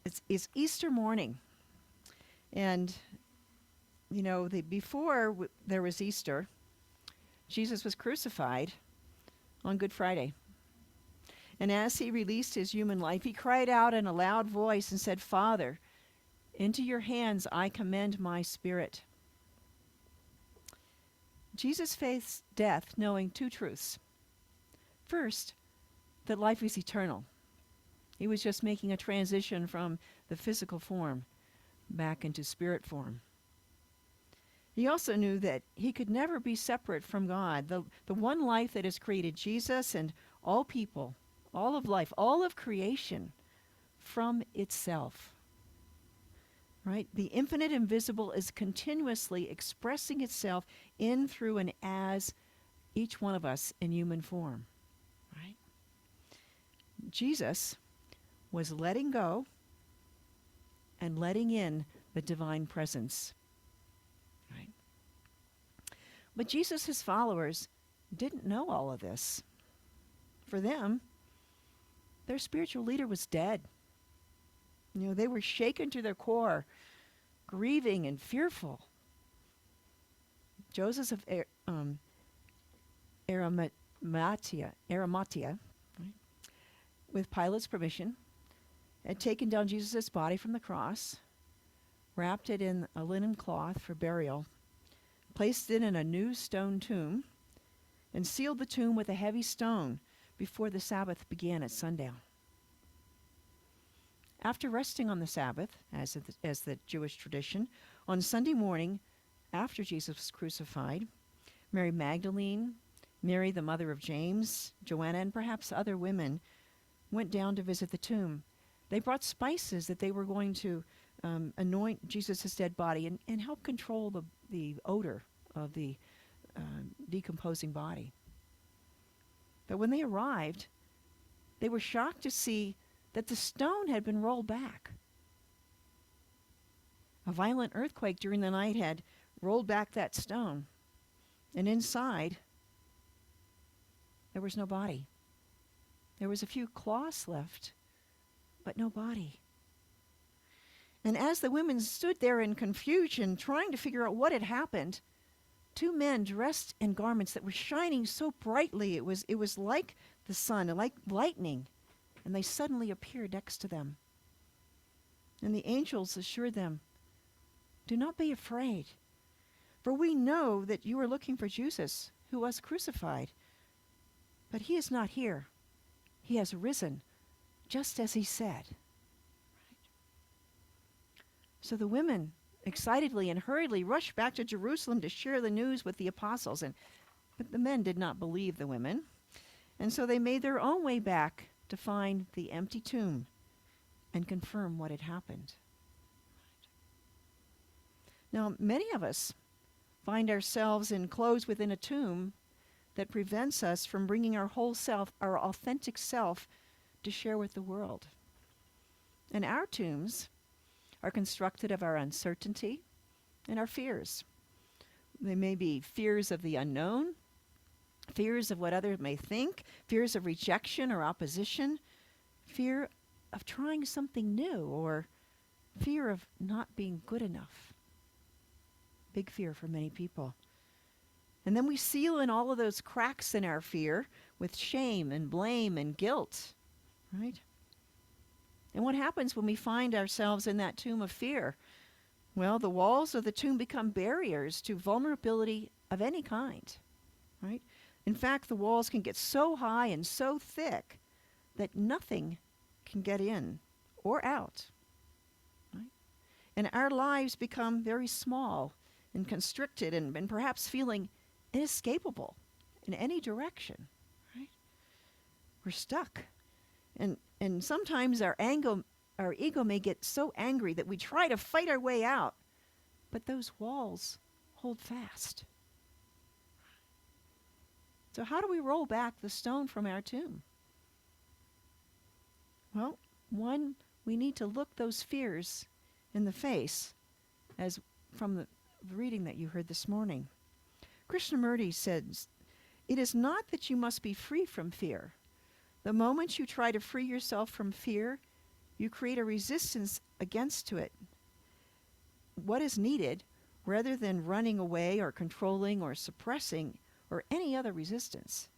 It's Easter morning. And, before there was Easter, Jesus was crucified on Good Friday. And as he released his human life, he cried out in a loud voice and said, Father, into your hands I commend my spirit. Jesus faced death knowing two truths. First, that life is eternal. He was just making a transition from the physical form back into spirit form. He also knew that he could never be separate from God, the one life that has created Jesus and all people, all of life, all of creation from itself. Right? The infinite invisible is continuously expressing itself in, through, and as each one of us in human form. Right? Jesus was letting go and letting in the divine presence. Right? But Jesus' followers didn't know all of this. For them, their spiritual leader was dead. They were shaken to their core, grieving and fearful. Joseph of Arimathea, right, with Pilate's permission, had taken down Jesus' body from the cross, wrapped it in a linen cloth for burial, placed it in a new stone tomb, and sealed the tomb with a heavy stone before the Sabbath began at sundown. After resting on the Sabbath, as the Jewish tradition, on Sunday morning, after Jesus was crucified, Mary Magdalene, Mary the mother of James, Joanna, and perhaps other women went down to visit the tomb. They brought spices that they were going to anoint Jesus' dead body and help control the odor of the decomposing body. But when they arrived, they were shocked to see that the stone had been rolled back. A violent earthquake during the night had rolled back that stone. And inside, there was no body. There was a few cloths left, but no body. And as the women stood there in confusion, trying to figure out what had happened, two men dressed in garments that were shining so brightly, it was like the sun, like lightning, and they suddenly appeared next to them. And the angels assured them, "Do not be afraid, for we know that you are looking for Jesus, who was crucified. But he is not here. He has risen, just as he said." So the women excitedly and hurriedly rushed back to Jerusalem to share the news with the apostles. But the men did not believe the women. And so they made their own way back to find the empty tomb and confirm what had happened. Now, many of us find ourselves enclosed within a tomb that prevents us from bringing our whole self, our authentic self, to share with the world. And our tombs are constructed of our uncertainty and our fears. They may be fears of the unknown, fears of what others may think, fears of rejection or opposition, fear of trying something new, or fear of not being good enough. Big fear for many people. And then we seal in all of those cracks in our fear with shame and blame and guilt, right? And what happens when we find ourselves in that tomb of fear? Well, the walls of the tomb become barriers to vulnerability of any kind, right? In fact, the walls can get so high and so thick that nothing can get in or out, right? And our lives become very small and constricted and perhaps feeling inescapable in any direction, right? We're stuck. And sometimes our ego may get so angry that we try to fight our way out, but those walls hold fast. So how do we roll back the stone from our tomb? Well, one, we need to look those fears in the face, as from the reading that you heard this morning. Krishnamurti says, "It is not that you must be free from fear. The moment you try to free yourself from fear, You create a resistance against to it. What is needed, rather than running away or controlling or suppressing or any other resistance,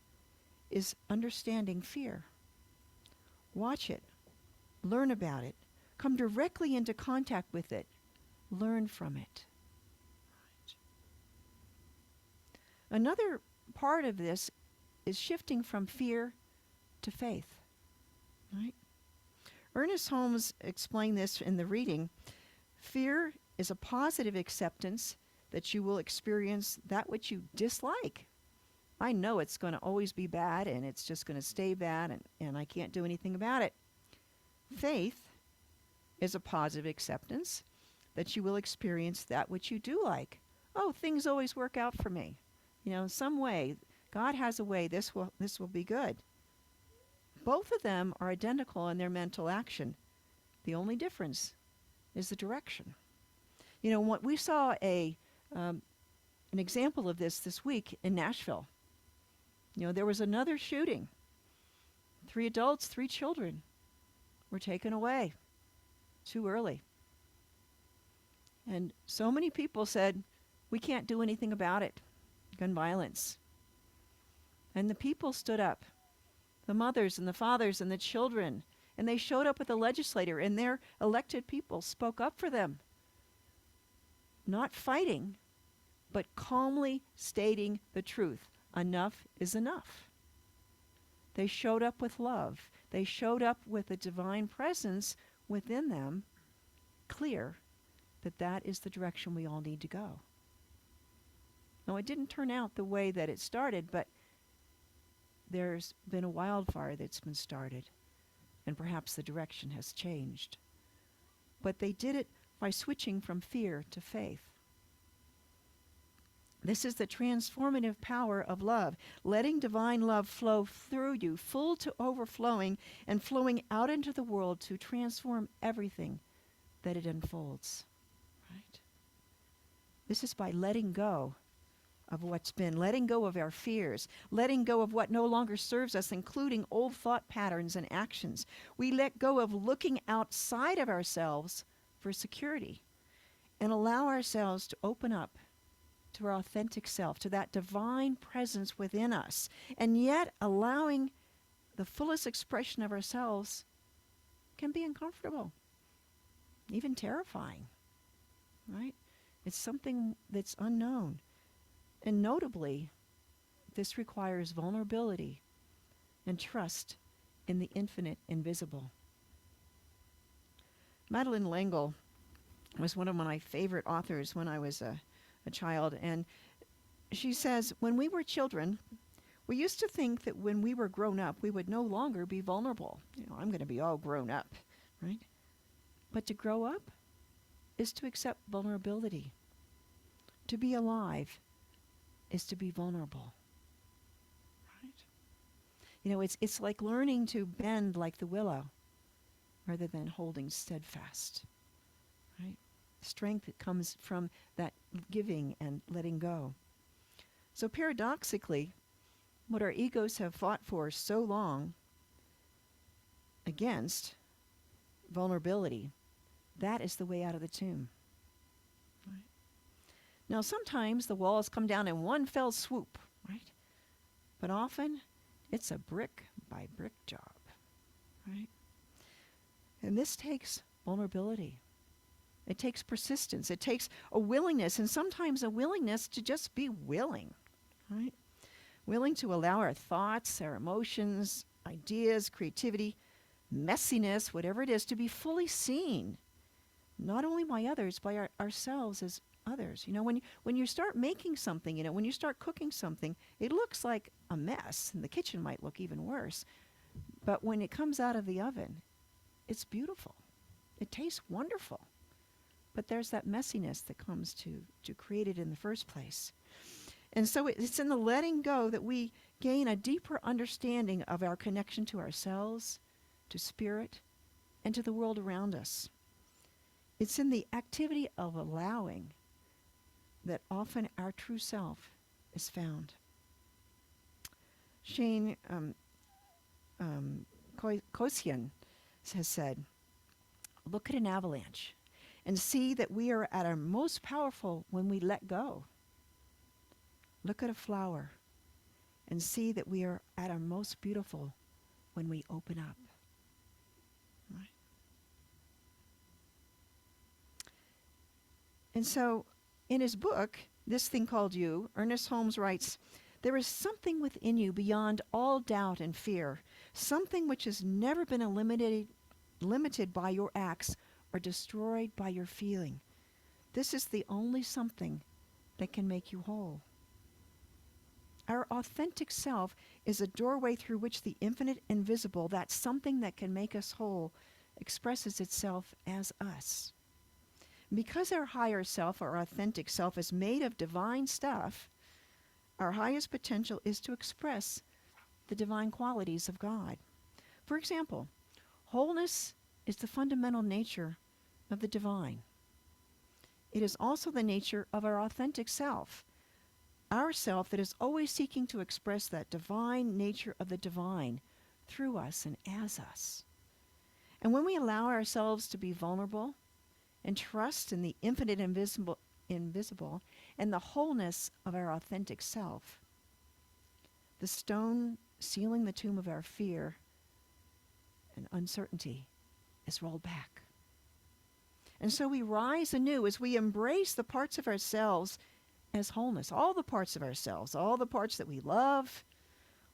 is understanding fear. Watch it. Learn about it. Come directly into contact with it. Learn from it. Another part of this is shifting from fear to faith. Right? Ernest Holmes explained this in the reading. Fear is a positive acceptance that you will experience that which you dislike. I know it's going to always be bad, and it's just going to stay bad, and I can't do anything about it. Faith is a positive acceptance that you will experience that which you do like. Oh, things always work out for me. In some way, God has a way, this will be good. Both of them are identical in their mental action. The only difference is the direction. What we saw an example of this week in Nashville. There was another shooting. 3 adults, 3 children were taken away too early. And so many people said, we can't do anything about it. Gun violence. And the people stood up. The mothers and the fathers and the children. And they showed up with the legislator, and their elected people spoke up for them. Not fighting, but calmly stating the truth. Enough is enough. They showed up with love. They showed up with a divine presence within them, clear that that is the direction we all need to go. Now, it didn't turn out the way that it started, but there's been a wildfire that's been started, and perhaps the direction has changed. But they did it by switching from fear to faith. This is the transformative power of love, letting divine love flow through you, full to overflowing, and flowing out into the world to transform everything that it unfolds. Right? This is by letting go of what's been, letting go of our fears, letting go of what no longer serves us, including old thought patterns and actions. We let go of looking outside of ourselves for security and allow ourselves to open up to our authentic self, to that divine presence within us, and yet allowing the fullest expression of ourselves can be uncomfortable, even terrifying, right? It's something that's unknown. And notably, this requires vulnerability and trust in the infinite invisible. Madeleine L'Engle was one of my favorite authors when I was a child, and she says, when we were children, we used to think that when we were grown up, we would no longer be vulnerable. I'm going to be all grown up, right? But to grow up is to accept vulnerability. To be alive is to be vulnerable, right? It's like learning to bend like the willow rather than holding steadfast, right? Strength that comes from that giving and letting go. So paradoxically, what our egos have fought for so long against, vulnerability, that is the way out of the tomb. Right? Now, sometimes the walls come down in one fell swoop, right? But often, it's a brick by brick job, right? And this takes vulnerability. It takes persistence. It takes a willingness, and sometimes a willingness to just be willing, right? Willing to allow our thoughts, our emotions, ideas, creativity, messiness, whatever it is, to be fully seen, not only by others, by ourselves as others. When you start making something, when you start cooking something, it looks like a mess, and the kitchen might look even worse. But when it comes out of the oven, it's beautiful. It tastes wonderful. But there's that messiness that comes to create it in the first place. And so it's in the letting go that we gain a deeper understanding of our connection to ourselves, to spirit, and to the world around us. It's in the activity of allowing that often our true self is found. Shane Kosian has said, Look at an avalanche and see that we are at our most powerful when we let go. Look at a flower and see that we are at our most beautiful when we open up. Right? And so, in his book, This Thing Called You, Ernest Holmes writes, there is something within you beyond all doubt and fear, something which has never been limited by your acts or destroyed by your feeling. This is the only something that can make you whole. Our authentic self is a doorway through which the infinite invisible, that something that can make us whole, expresses itself as us. Because our higher self, our authentic self, is made of divine stuff, our highest potential is to express the divine qualities of God. For example, wholeness is the fundamental nature of the divine. It is also the nature of our authentic self, our self that is always seeking to express that divine nature of the divine through us and as us. And when we allow ourselves to be vulnerable and trust in the infinite invisible and the wholeness of our authentic self, the stone sealing the tomb of our fear and uncertainty is rolled back. And so we rise anew as we embrace the parts of ourselves as wholeness, all the parts of ourselves, all the parts that we love,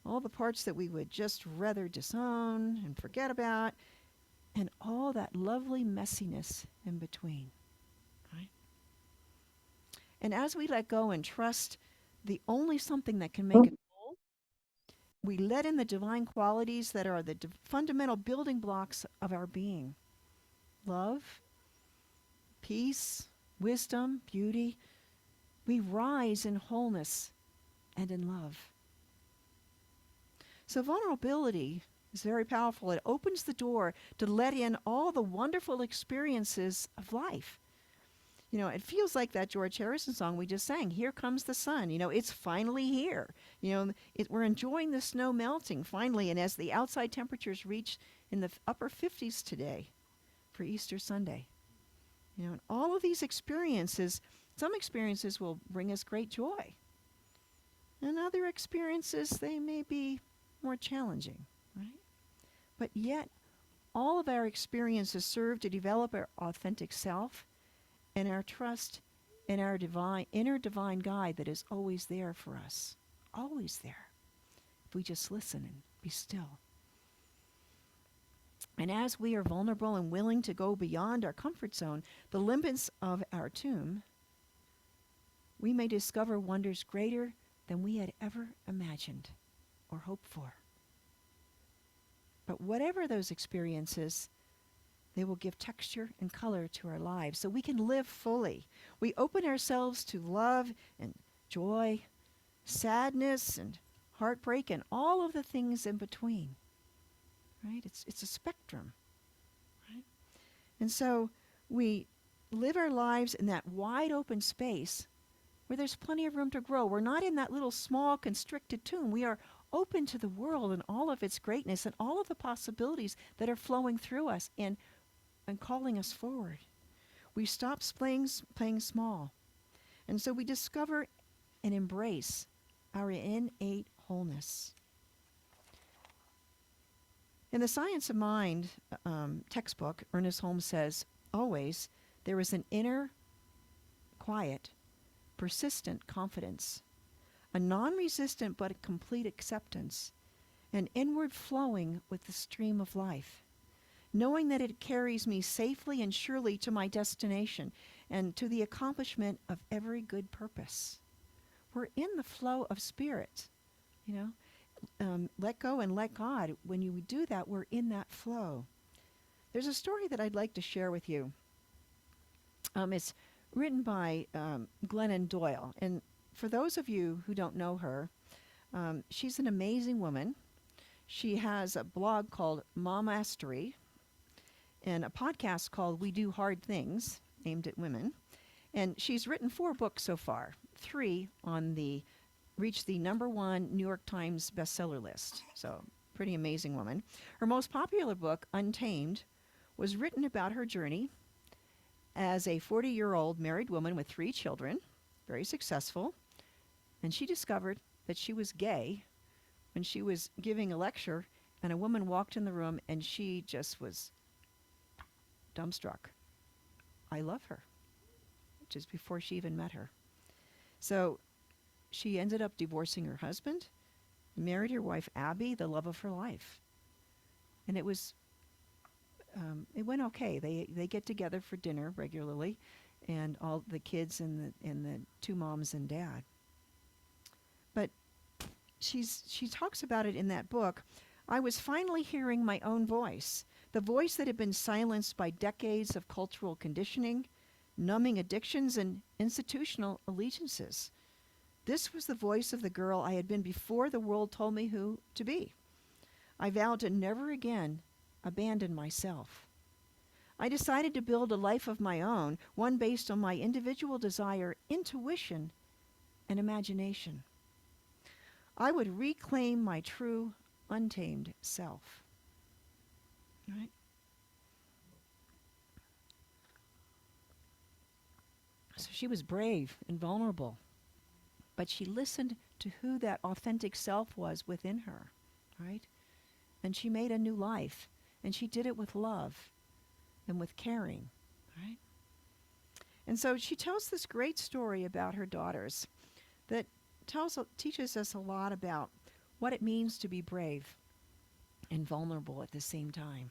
all the parts that we would just rather disown and forget about, and all that lovely messiness in between. Right? And as we let go and trust the only something that can make it whole, we let in the divine qualities that are the fundamental building blocks of our being. Love, peace, wisdom, beauty. We rise in wholeness and in love. So vulnerability is very powerful. It opens the door to let in all the wonderful experiences of life. You know, it feels like that George Harrison song we just sang, Here Comes the Sun. You know, it's finally here. You know, we're enjoying the snow melting finally, and as the outside temperatures reach in the upper 50s today for Easter Sunday. You know, and all of these experiences, some experiences will bring us great joy. And other experiences, they may be more challenging, right? But yet, all of our experiences serve to develop our authentic self and our trust in our inner divine guide that is always there for us. Always there. If we just listen and be still. And as we are vulnerable and willing to go beyond our comfort zone, the limits of our tomb, we may discover wonders greater than we had ever imagined or hoped for. But whatever those experiences, they will give texture and color to our lives so we can live fully. We open ourselves to love and joy, sadness and heartbreak and all of the things in between. Right? It's a spectrum. Right? And so we live our lives in that wide open space where there's plenty of room to grow. We're not in that little small constricted tomb. We are open to the world and all of its greatness and all of the possibilities that are flowing through us and calling us forward. We stop playing small. And so we discover and embrace our innate wholeness. In the Science of Mind textbook, Ernest Holmes says, always, there is an inner, quiet, persistent confidence, a non-resistant but a complete acceptance, an inward flowing with the stream of life, knowing that it carries me safely and surely to my destination and to the accomplishment of every good purpose. We're in the flow of spirit, you know. Let go and let God. When you do that, we're in that flow. There's a story that I'd like to share with you. It's written by Glennon Doyle. And for those of you who don't know her, she's an amazing woman. She has a blog called Momastery and a podcast called We Do Hard Things, aimed at women. And she's written 4 books so far, 3 on the reached the #1 New York Times bestseller list. So, pretty amazing woman. Her most popular book, Untamed, was written about her journey as a 40-year-old married woman with 3 children, very successful, and she discovered that she was gay when she was giving a lecture, and a woman walked in the room and she just was dumbstruck. I love her, which is before she even met her. So she ended up divorcing her husband, married her wife Abby, the love of her life. And it went okay. They get together for dinner regularly, and all the kids and the 2 moms and dad. But she talks about it in that book. I was finally hearing my own voice, the voice that had been silenced by decades of cultural conditioning, numbing addictions, and institutional allegiances. This was the voice of the girl I had been before the world told me who to be. I vowed to never again abandon myself. I decided to build a life of my own, one based on my individual desire, intuition, and imagination. I would reclaim my true, untamed self. Right? So she was brave and vulnerable, but she listened to who that authentic self was within her, right? And she made a new life, and she did it with love and with caring, right? And so she tells this great story about her daughters that teaches us a lot about what it means to be brave and vulnerable at the same time.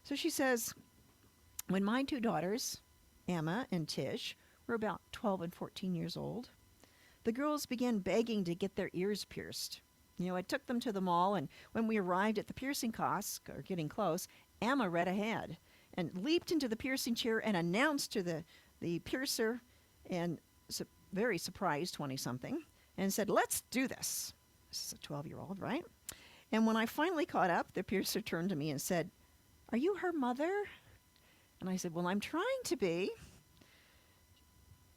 So she says, when my 2 daughters, Emma and Tish, were about 12 and 14 years old, the girls began begging to get their ears pierced. I took them to the mall, and when we arrived at the piercing kiosk, or getting close, Emma read ahead and leaped into the piercing chair and announced to the piercer, and very surprised 20-something, and said, "Let's do this." This is a 12-year-old, right? And when I finally caught up, the piercer turned to me and said, "Are you her mother?" And I said, "Well, I'm trying to be."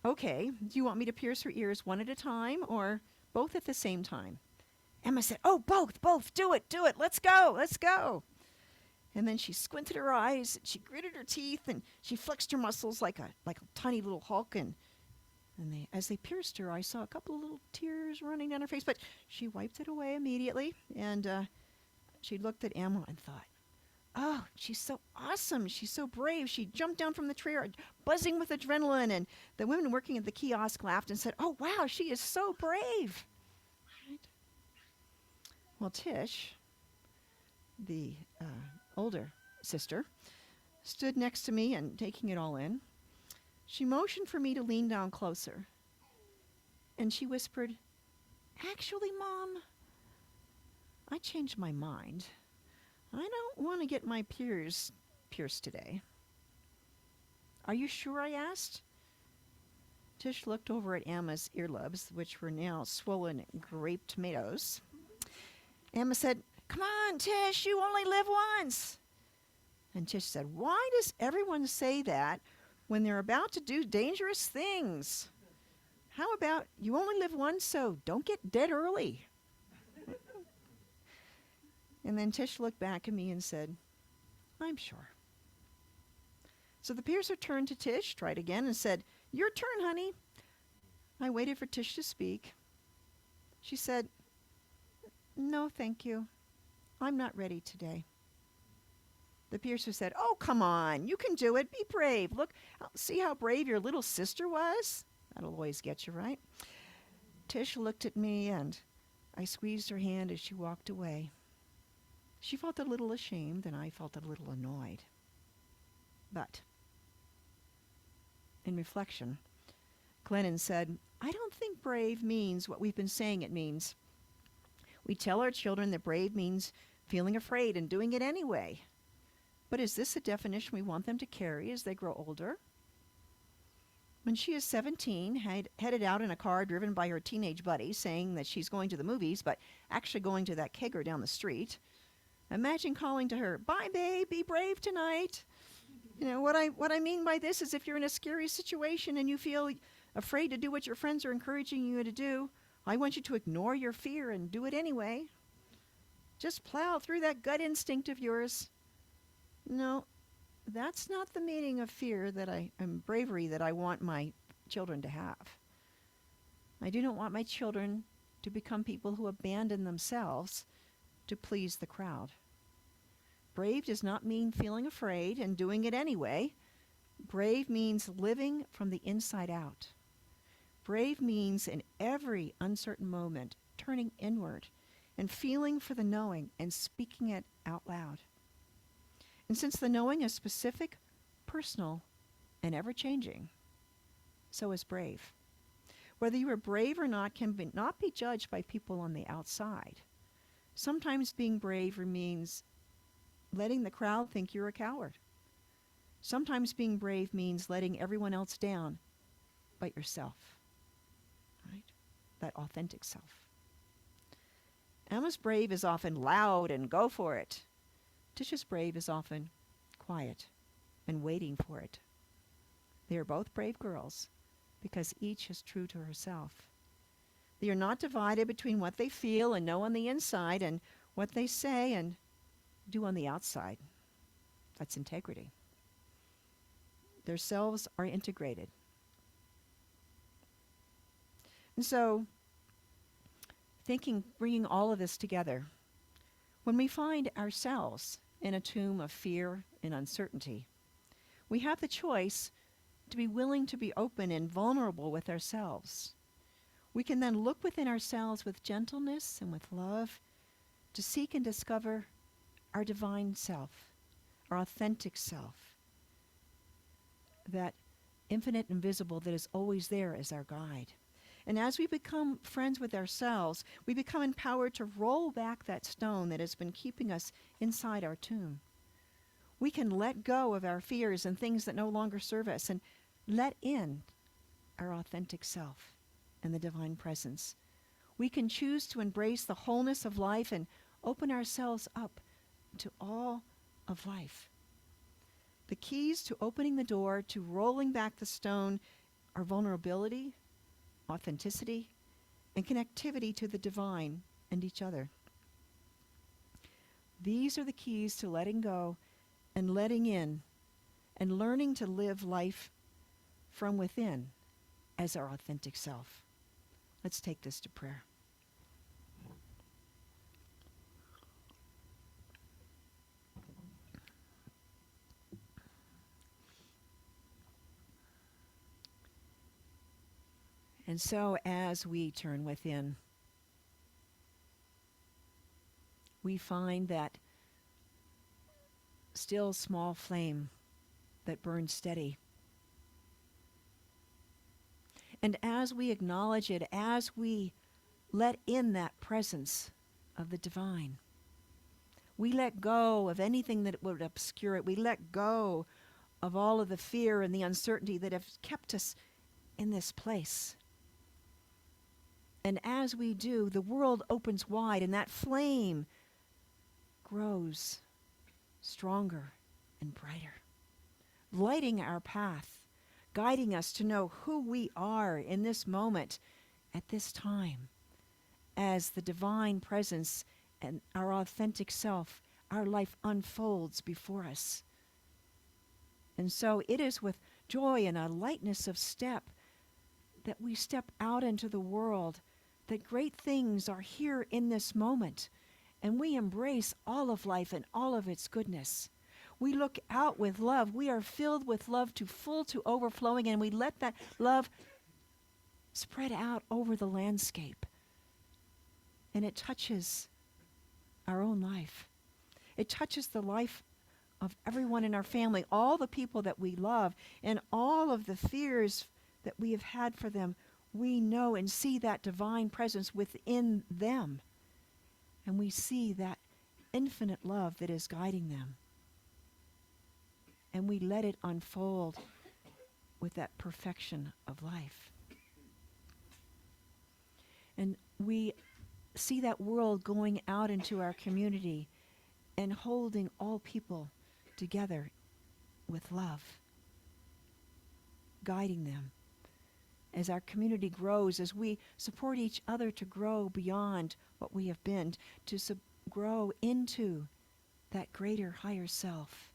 "Okay, do you want me to pierce her ears one at a time or both at the same time?" Emma said, "Oh, both, do it, let's go. And then she squinted her eyes, she gritted her teeth, and she flexed her muscles like a tiny little Hulk, and as they pierced her, I saw a couple of little tears running down her face, but she wiped it away immediately, and she looked at Emma and thought, "Oh, she's so awesome. She's so brave." She jumped down from the chair, buzzing with adrenaline, and the women working at the kiosk laughed and said, "Oh, wow, she is so brave." Right? Well, Tish, the older sister, stood next to me and taking it all in. She motioned for me to lean down closer, and she whispered, "Actually, Mom, I changed my mind. I don't want to get my ears pierced today." "Are you sure?" I asked. Tish looked over at Emma's earlobes, which were now swollen grape tomatoes. Emma said, "Come on, Tish, you only live once." And Tish said, "Why does everyone say that when they're about to do dangerous things? How about you only live once, so don't get dead early?" And then Tish looked back at me and said, "I'm sure." So the piercer turned to Tish, tried again, and said, "Your turn, honey." I waited for Tish to speak. She said, "No, thank you. I'm not ready today." The piercer said, "Oh, come on. You can do it. Be brave. Look, see how brave your little sister was? That'll always get you, right?" Tish looked at me, and I squeezed her hand as she walked away. She felt a little ashamed, and I felt a little annoyed. But in reflection, Glennon said, "I don't think brave means what we've been saying it means. We tell our children that brave means feeling afraid and doing it anyway. But is this a definition we want them to carry as they grow older?" When she is 17, headed out in a car driven by her teenage buddy, saying that she's going to the movies, but actually going to that kegger down the street, imagine calling to her, "Bye, babe, be brave tonight." What I mean by this is if you're in a scary situation and you feel afraid to do what your friends are encouraging you to do, I want you to ignore your fear and do it anyway. Just plow through that gut instinct of yours. No, that's not the meaning of fear and bravery that I want my children to have. I do not want my children to become people who abandon themselves to please the crowd. Brave does not mean feeling afraid and doing it anyway. Brave means living from the inside out. Brave means in every uncertain moment turning inward and feeling for the knowing and speaking it out loud. And since the knowing is specific, personal, and ever-changing, so is brave. Whether you are brave or not not be judged by people on the outside. Sometimes being brave means letting the crowd think you're a coward. Sometimes being brave means letting everyone else down but yourself, right? That authentic self. Emma's brave is often loud and go for it. Tisha's brave is often quiet and waiting for it. They are both brave girls because each is true to herself. They are not divided between what they feel and know on the inside and what they say and do on the outside. That's integrity. Their selves are integrated. And so, bringing all of this together, when we find ourselves in a tomb of fear and uncertainty, we have the choice to be willing to be open and vulnerable with ourselves. We can then look within ourselves with gentleness and with love to seek and discover our divine self, our authentic self, that infinite and visible that is always there as our guide. And as we become friends with ourselves, we become empowered to roll back that stone that has been keeping us inside our tomb. We can let go of our fears and things that no longer serve us and let in our authentic self and the divine presence. We can choose to embrace the wholeness of life and open ourselves up to all of life. The keys to opening the door, to rolling back the stone, are vulnerability, authenticity, and connectivity to the divine and each other. These are the keys to letting go and letting in and learning to live life from within as our authentic self. Let's take this to prayer. And so as we turn within, we find that still small flame that burns steady. And as we acknowledge it, as we let in that presence of the divine, we let go of anything that would obscure it. We let go of all of the fear and the uncertainty that have kept us in this place. And as we do, the world opens wide and that flame grows stronger and brighter, lighting our path, guiding us to know who we are in this moment, at this time, as the divine presence and our authentic self, our life unfolds before us. And so it is with joy and a lightness of step that we step out into the world, that great things are here in this moment, and we embrace all of life and all of its goodness. We look out with love. We are filled with love to full to overflowing, and we let that love spread out over the landscape. And it touches our own life. It touches the life of everyone in our family, all the people that we love, and all of the fears that we have had for them. We know and see that divine presence within them. And we see that infinite love that is guiding them. And we let it unfold with that perfection of life. And we see that world going out into our community and holding all people together with love, guiding them. As our community grows, as we support each other to grow beyond what we have been, to grow into that greater, higher self,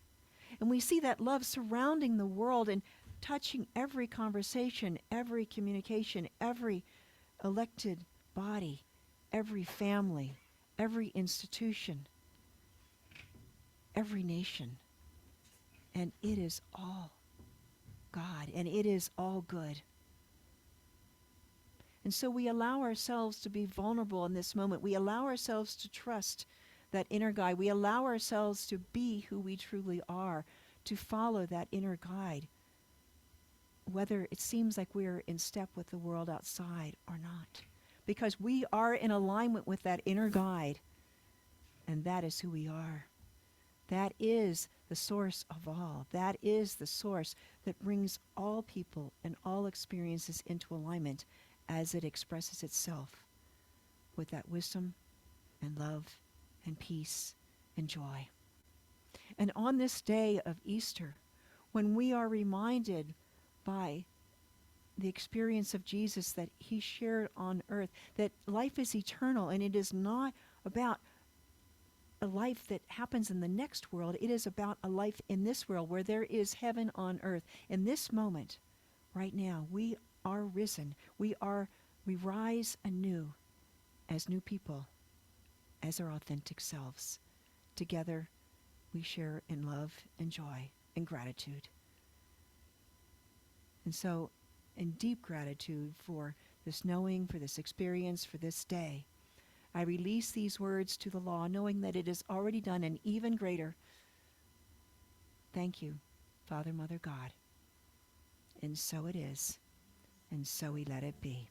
And we see that love surrounding the world and touching every conversation, every communication, every elected body, every family, every institution, every nation. And it is all God, and it is all good. And so we allow ourselves to be vulnerable in this moment. We allow ourselves to trust that inner guide. We allow ourselves to be who we truly are, to follow that inner guide, whether it seems like we're in step with the world outside or not. Because we are in alignment with that inner guide, and that is who we are. That is the source of all. That is the source that brings all people and all experiences into alignment as it expresses itself with that wisdom and love and peace and joy. And on this day of Easter, when we are reminded by the experience of Jesus that he shared on earth, that life is eternal and it is not about a life that happens in the next world. It is about a life in this world where there is heaven on earth. In this moment, right now, we are risen. We rise anew as new people, as our authentic selves. Together, we share in love and joy and gratitude. And so, in deep gratitude for this knowing, for this experience, for this day, I release these words to the law, knowing that it is already done and even greater. Thank you, Father, Mother, God. And so it is, and so we let it be.